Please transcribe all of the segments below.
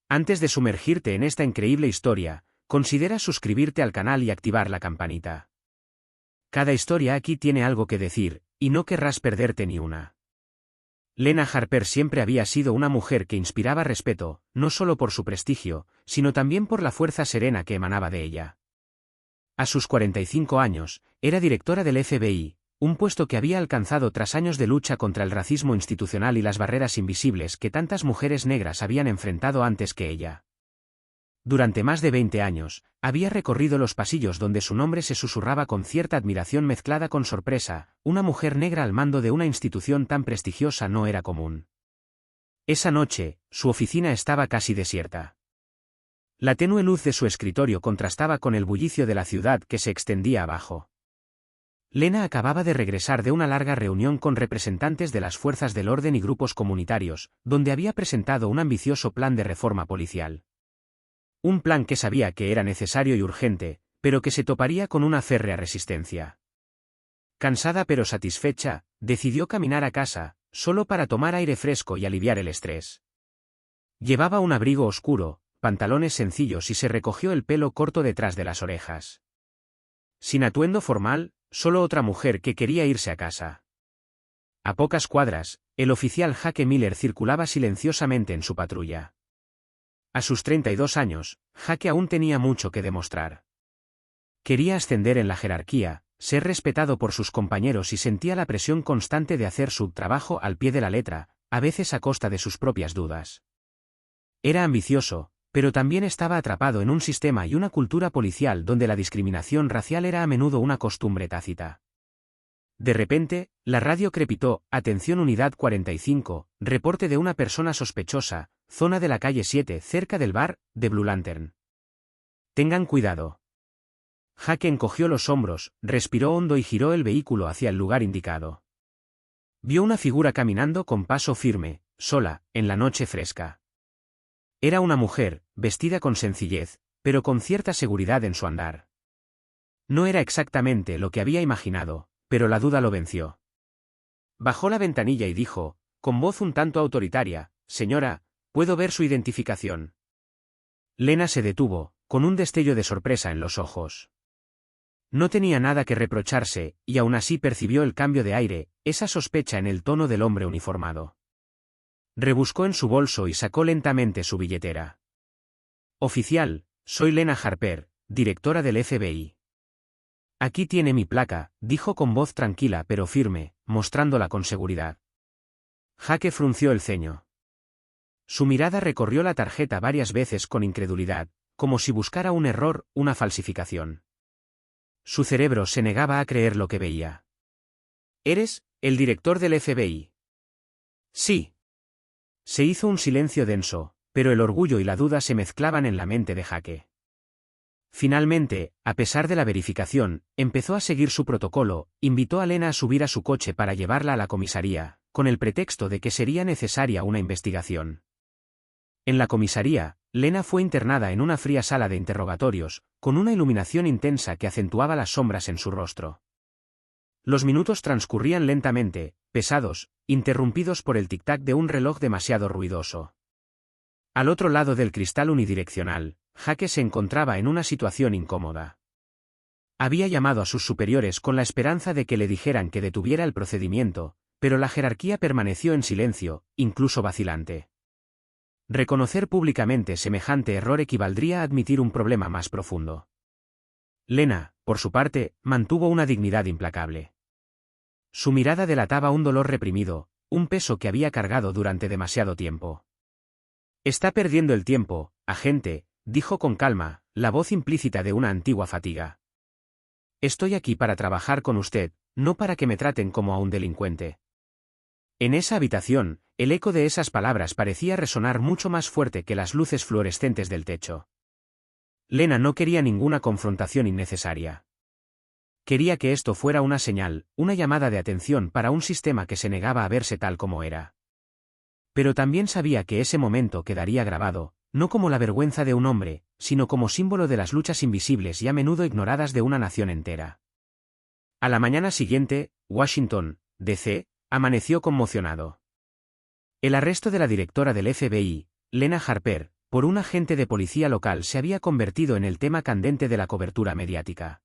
Antes de sumergirte en esta increíble historia, considera suscribirte al canal y activar la campanita. Cada historia aquí tiene algo que decir, y no querrás perderte ni una. Lena Harper siempre había sido una mujer que inspiraba respeto, no solo por su prestigio, sino también por la fuerza serena que emanaba de ella. A sus 45 años, era directora del FBI, un puesto que había alcanzado tras años de lucha contra el racismo institucional y las barreras invisibles que tantas mujeres negras habían enfrentado antes que ella. Durante más de 20 años, había recorrido los pasillos donde su nombre se susurraba con cierta admiración mezclada con sorpresa. Una mujer negra al mando de una institución tan prestigiosa no era común. Esa noche, su oficina estaba casi desierta. La tenue luz de su escritorio contrastaba con el bullicio de la ciudad que se extendía abajo. Lena acababa de regresar de una larga reunión con representantes de las fuerzas del orden y grupos comunitarios, donde había presentado un ambicioso plan de reforma policial. Un plan que sabía que era necesario y urgente, pero que se toparía con una férrea resistencia. Cansada pero satisfecha, decidió caminar a casa, solo para tomar aire fresco y aliviar el estrés. Llevaba un abrigo oscuro, pantalones sencillos y se recogió el pelo corto detrás de las orejas. Sin atuendo formal, solo otra mujer que quería irse a casa. A pocas cuadras, el oficial Jake Miller circulaba silenciosamente en su patrulla. A sus 32 años, Jake aún tenía mucho que demostrar. Quería ascender en la jerarquía, ser respetado por sus compañeros y sentía la presión constante de hacer su trabajo al pie de la letra, a veces a costa de sus propias dudas. Era ambicioso, pero también estaba atrapado en un sistema y una cultura policial donde la discriminación racial era a menudo una costumbre tácita. De repente, la radio crepitó: «Atención Unidad 45, reporte de una persona sospechosa, zona de la calle 7 cerca del bar, de Blue Lantern. Tengan cuidado». Jake encogió los hombros, respiró hondo y giró el vehículo hacia el lugar indicado. Vio una figura caminando con paso firme, sola, en la noche fresca. Era una mujer, vestida con sencillez, pero con cierta seguridad en su andar. No era exactamente lo que había imaginado, pero la duda lo venció. Bajó la ventanilla y dijo, con voz un tanto autoritaria: «Señora, ¿puedo ver su identificación?». Lena se detuvo, con un destello de sorpresa en los ojos. No tenía nada que reprocharse, y aún así percibió el cambio de aire, esa sospecha en el tono del hombre uniformado. Rebuscó en su bolso y sacó lentamente su billetera. «Oficial, soy Lena Harper, directora del FBI». «Aquí tiene mi placa», dijo con voz tranquila pero firme, mostrándola con seguridad. Jake frunció el ceño. Su mirada recorrió la tarjeta varias veces con incredulidad, como si buscara un error, una falsificación. Su cerebro se negaba a creer lo que veía. «¿Eres el director del FBI?» «Sí». Se hizo un silencio denso, pero el orgullo y la duda se mezclaban en la mente de Jake. Finalmente, a pesar de la verificación, empezó a seguir su protocolo. Invitó a Lena a subir a su coche para llevarla a la comisaría, con el pretexto de que sería necesaria una investigación. En la comisaría, Lena fue internada en una fría sala de interrogatorios, con una iluminación intensa que acentuaba las sombras en su rostro. Los minutos transcurrían lentamente, pesados, interrumpidos por el tic-tac de un reloj demasiado ruidoso. Al otro lado del cristal unidireccional, Jake se encontraba en una situación incómoda. Había llamado a sus superiores con la esperanza de que le dijeran que detuviera el procedimiento, pero la jerarquía permaneció en silencio, incluso vacilante. Reconocer públicamente semejante error equivaldría a admitir un problema más profundo. Lena, por su parte, mantuvo una dignidad implacable. Su mirada delataba un dolor reprimido, un peso que había cargado durante demasiado tiempo. «Está perdiendo el tiempo, agente», dijo con calma, la voz implícita de una antigua fatiga. «Estoy aquí para trabajar con usted, no para que me traten como a un delincuente». En esa habitación, el eco de esas palabras parecía resonar mucho más fuerte que las luces fluorescentes del techo. Lena no quería ninguna confrontación innecesaria. Quería que esto fuera una señal, una llamada de atención para un sistema que se negaba a verse tal como era. Pero también sabía que ese momento quedaría grabado, no como la vergüenza de un hombre, sino como símbolo de las luchas invisibles y a menudo ignoradas de una nación entera. A la mañana siguiente, Washington, D.C., amaneció conmocionado. El arresto de la directora del FBI, Lena Harper, por un agente de policía local se había convertido en el tema candente de la cobertura mediática.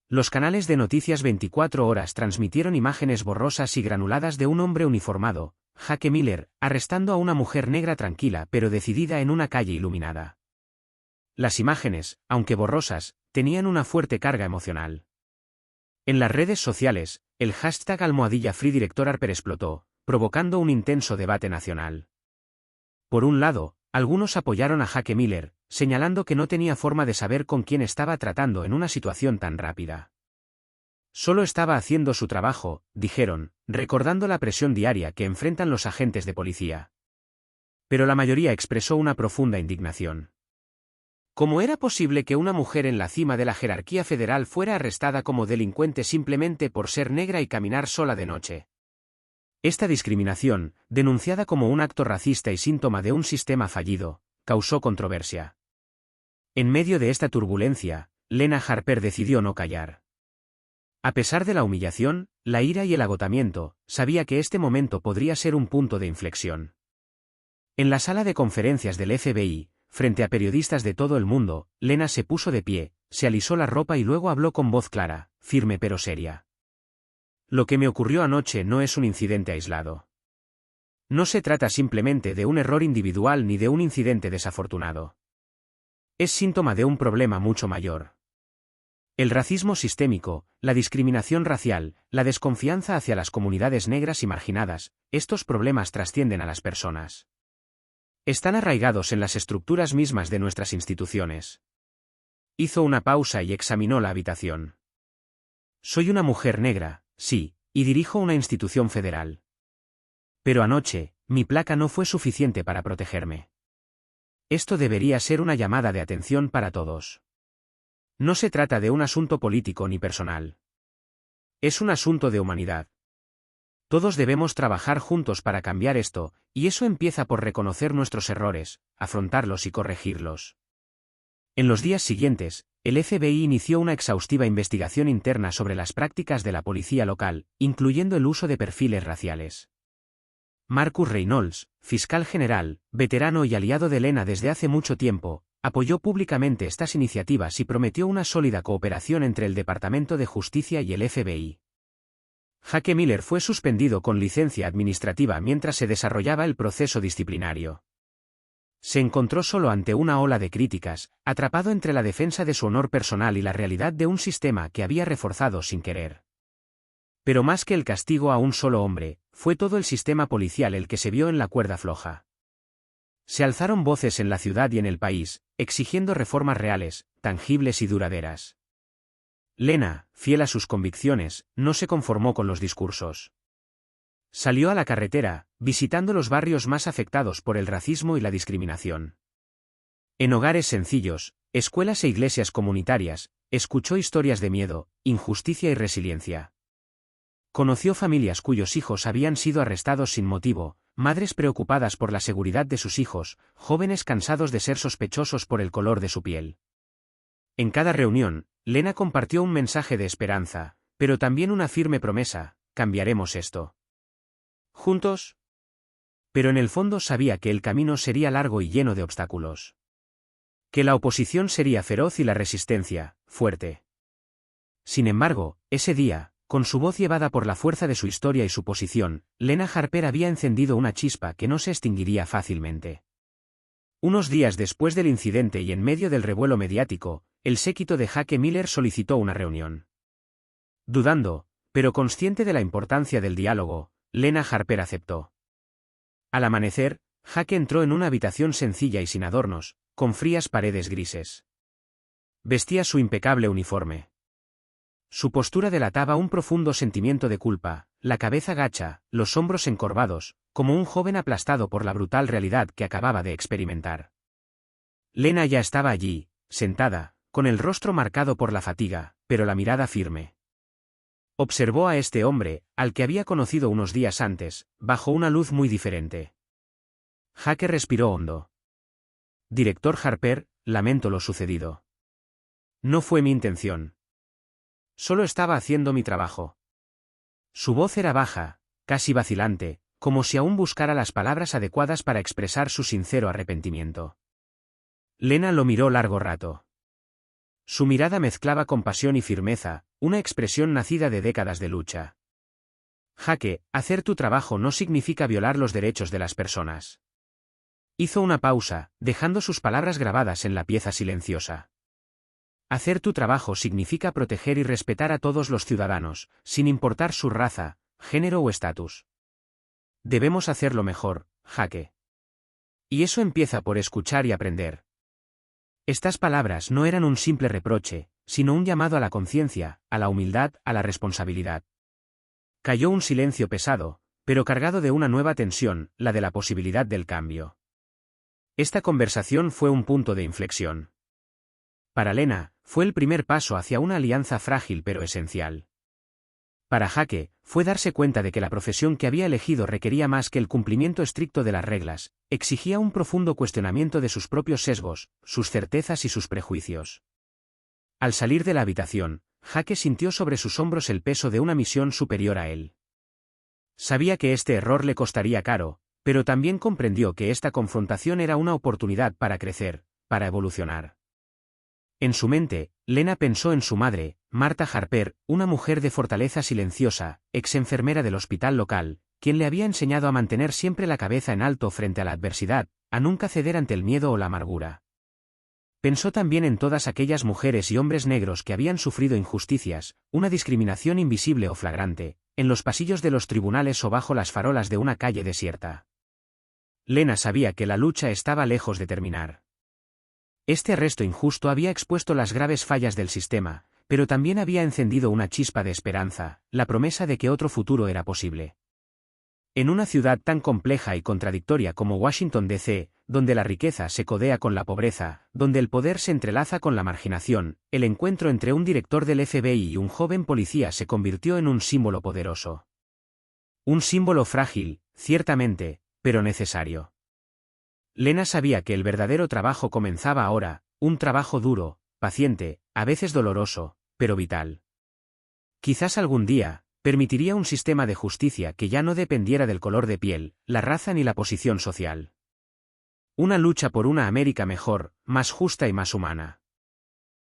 Los canales de noticias 24 horas transmitieron imágenes borrosas y granuladas de un hombre uniformado, Jake Miller, arrestando a una mujer negra tranquila pero decidida en una calle iluminada. Las imágenes, aunque borrosas, tenían una fuerte carga emocional. En las redes sociales, el hashtag #FreeDirectorHarper explotó, provocando un intenso debate nacional. Por un lado, algunos apoyaron a Jake Miller, señalando que no tenía forma de saber con quién estaba tratando en una situación tan rápida. Solo estaba haciendo su trabajo, dijeron, recordando la presión diaria que enfrentan los agentes de policía. Pero la mayoría expresó una profunda indignación. ¿Cómo era posible que una mujer en la cima de la jerarquía federal fuera arrestada como delincuente simplemente por ser negra y caminar sola de noche? Esta discriminación, denunciada como un acto racista y síntoma de un sistema fallido, causó controversia. En medio de esta turbulencia, Lena Harper decidió no callar. A pesar de la humillación, la ira y el agotamiento, sabía que este momento podría ser un punto de inflexión. En la sala de conferencias del FBI, frente a periodistas de todo el mundo, Lena se puso de pie, se alisó la ropa y luego habló con voz clara, firme pero seria. Lo que me ocurrió anoche no es un incidente aislado. No se trata simplemente de un error individual ni de un incidente desafortunado. Es síntoma de un problema mucho mayor. El racismo sistémico, la discriminación racial, la desconfianza hacia las comunidades negras y marginadas, estos problemas trascienden a las personas. Están arraigados en las estructuras mismas de nuestras instituciones. Hizo una pausa y examinó la habitación. Soy una mujer negra, sí, y dirijo una institución federal. Pero anoche, mi placa no fue suficiente para protegerme. Esto debería ser una llamada de atención para todos. No se trata de un asunto político ni personal. Es un asunto de humanidad. Todos debemos trabajar juntos para cambiar esto, y eso empieza por reconocer nuestros errores, afrontarlos y corregirlos. En los días siguientes, el FBI inició una exhaustiva investigación interna sobre las prácticas de la policía local, incluyendo el uso de perfiles raciales. Marcus Reynolds, fiscal general, veterano y aliado de Lena desde hace mucho tiempo, apoyó públicamente estas iniciativas y prometió una sólida cooperación entre el Departamento de Justicia y el FBI. Jake Miller fue suspendido con licencia administrativa mientras se desarrollaba el proceso disciplinario. Se encontró solo ante una ola de críticas, atrapado entre la defensa de su honor personal y la realidad de un sistema que había reforzado sin querer. Pero más que el castigo a un solo hombre, fue todo el sistema policial el que se vio en la cuerda floja. Se alzaron voces en la ciudad y en el país, exigiendo reformas reales, tangibles y duraderas. Lena, fiel a sus convicciones, no se conformó con los discursos. Salió a la carretera, visitando los barrios más afectados por el racismo y la discriminación. En hogares sencillos, escuelas e iglesias comunitarias, escuchó historias de miedo, injusticia y resiliencia. Conoció familias cuyos hijos habían sido arrestados sin motivo, madres preocupadas por la seguridad de sus hijos, jóvenes cansados de ser sospechosos por el color de su piel. En cada reunión, Lena compartió un mensaje de esperanza, pero también una firme promesa: cambiaremos esto. ¿Juntos? Pero en el fondo sabía que el camino sería largo y lleno de obstáculos. Que la oposición sería feroz y la resistencia, fuerte. Sin embargo, ese día, con su voz llevada por la fuerza de su historia y su posición, Lena Harper había encendido una chispa que no se extinguiría fácilmente. Unos días después del incidente y en medio del revuelo mediático, el séquito de Jake Miller solicitó una reunión. Dudando, pero consciente de la importancia del diálogo, Lena Harper aceptó. Al amanecer, Jake entró en una habitación sencilla y sin adornos, con frías paredes grises. Vestía su impecable uniforme. Su postura delataba un profundo sentimiento de culpa, la cabeza gacha, los hombros encorvados, como un joven aplastado por la brutal realidad que acababa de experimentar. Lena ya estaba allí, sentada, con el rostro marcado por la fatiga, pero la mirada firme. Observó a este hombre, al que había conocido unos días antes, bajo una luz muy diferente. Jake respiró hondo. Director Harper, lamento lo sucedido. No fue mi intención. Solo estaba haciendo mi trabajo. Su voz era baja, casi vacilante, como si aún buscara las palabras adecuadas para expresar su sincero arrepentimiento. Lena lo miró largo rato. Su mirada mezclaba compasión y firmeza, una expresión nacida de décadas de lucha. Jake, hacer tu trabajo no significa violar los derechos de las personas. Hizo una pausa, dejando sus palabras grabadas en la pieza silenciosa. Hacer tu trabajo significa proteger y respetar a todos los ciudadanos, sin importar su raza, género o estatus. Debemos hacerlo mejor, Jake. Y eso empieza por escuchar y aprender. Estas palabras no eran un simple reproche, sino un llamado a la conciencia, a la humildad, a la responsabilidad. Cayó un silencio pesado, pero cargado de una nueva tensión, la de la posibilidad del cambio. Esta conversación fue un punto de inflexión. Para Lena, fue el primer paso hacia una alianza frágil pero esencial. Para Jake, fue darse cuenta de que la profesión que había elegido requería más que el cumplimiento estricto de las reglas, exigía un profundo cuestionamiento de sus propios sesgos, sus certezas y sus prejuicios. Al salir de la habitación, Jake sintió sobre sus hombros el peso de una misión superior a él. Sabía que este error le costaría caro, pero también comprendió que esta confrontación era una oportunidad para crecer, para evolucionar. En su mente, Lena pensó en su madre, Martha Harper, una mujer de fortaleza silenciosa, ex enfermera del hospital local, quien le había enseñado a mantener siempre la cabeza en alto frente a la adversidad, a nunca ceder ante el miedo o la amargura. Pensó también en todas aquellas mujeres y hombres negros que habían sufrido injusticias, una discriminación invisible o flagrante, en los pasillos de los tribunales o bajo las farolas de una calle desierta. Lena sabía que la lucha estaba lejos de terminar. Este arresto injusto había expuesto las graves fallas del sistema, pero también había encendido una chispa de esperanza, la promesa de que otro futuro era posible. En una ciudad tan compleja y contradictoria como Washington, D.C., donde la riqueza se codea con la pobreza, donde el poder se entrelaza con la marginación, el encuentro entre un director del FBI y un joven policía se convirtió en un símbolo poderoso. Un símbolo frágil, ciertamente, pero necesario. Lena sabía que el verdadero trabajo comenzaba ahora, un trabajo duro, paciente, a veces doloroso, pero vital. Quizás algún día, permitiría un sistema de justicia que ya no dependiera del color de piel, la raza ni la posición social. Una lucha por una América mejor, más justa y más humana.